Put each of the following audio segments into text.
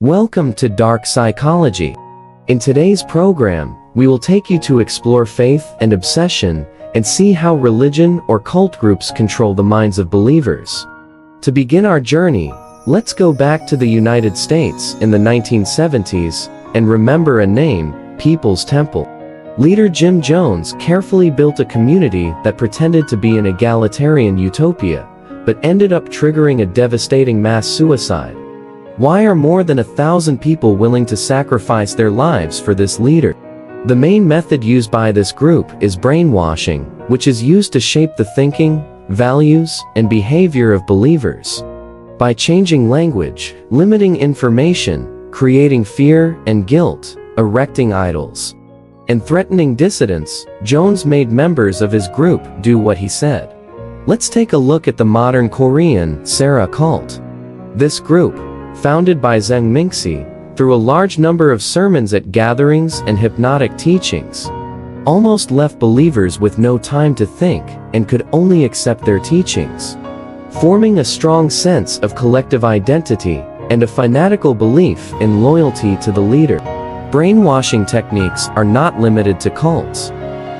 Welcome to Dark Psychology. In today's program, we will take you to explore faith and obsession and see how religion or cult groups control the minds of believers. To begin our journey, let's go back to the United States in the 1970s and remember a name, People's Temple. Leader Jim Jones carefully built a community that pretended to be an egalitarian utopia, but ended up triggering a devastating mass suicide. Why are more than 1,000 people willing to sacrifice their lives for this leader? The main method used by this group is brainwashing, which is used to shape the thinking, values, and behavior of believers. By changing language, limiting information, creating fear and guilt, erecting idols, and threatening dissidents, Jones made members of his group do what he said. Let's take a look at the modern Korean Sera cult. This group, founded by Zheng Mingxi, through a large number of sermons at gatherings and hypnotic teachings, almost left believers with no time to think and could only accept their teachings, forming a strong sense of collective identity and a fanatical belief in loyalty to the leader. Brainwashing techniques are not limited to cults.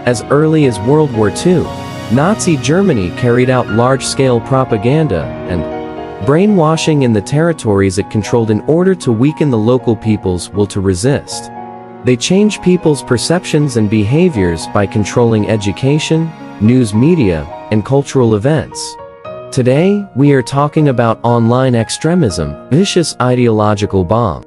As early as World War II, Nazi Germany carried out large-scale propaganda and brainwashing in the territories it controlled in order to weaken the local people's will to resist. They changed people's perceptions and behaviors by controlling education, news media, and cultural events. Today, we are talking about online extremism, vicious ideological bomb.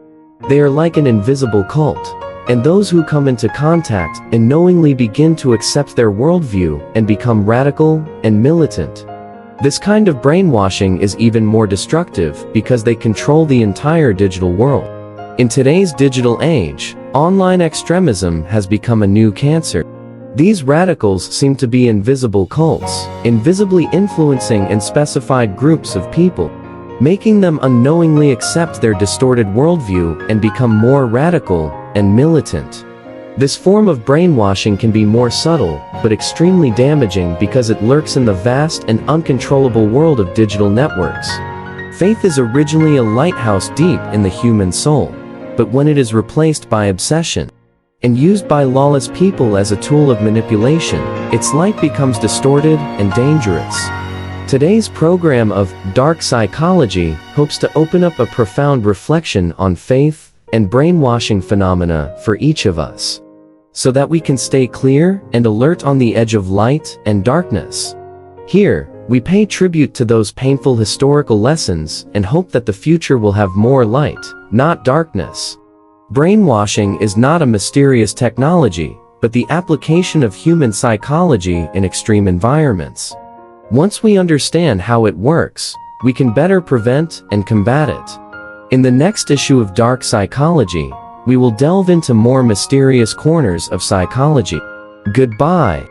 They are like an invisible cult, and those who come into contact unknowingly begin to accept their worldview and become radical and militant. This kind of brainwashing is even more destructive because they control the entire digital world. In today's digital age, online extremism has become a new cancer. These radicals seem to be invisible cults, invisibly influencing unspecified groups of people, making them unknowingly accept their distorted worldview and become more radical and militant. This form of brainwashing can be more subtle, but extremely damaging because it lurks in the vast and uncontrollable world of digital networks. Faith is originally a lighthouse deep in the human soul, but when it is replaced by obsession and used by lawless people as a tool of manipulation, its light becomes distorted and dangerous. Today's program of Dark Psychology hopes to open up a profound reflection on faith and brainwashing phenomena for each of us, so that we can stay clear and alert on the edge of light and darkness. Here, we pay tribute to those painful historical lessons and hope that the future will have more light, not darkness. Brainwashing is not a mysterious technology, but the application of human psychology in extreme environments. Once we understand how it works, we can better prevent and combat it. In the next issue of Dark Psychology, we will delve into more mysterious corners of psychology. Goodbye.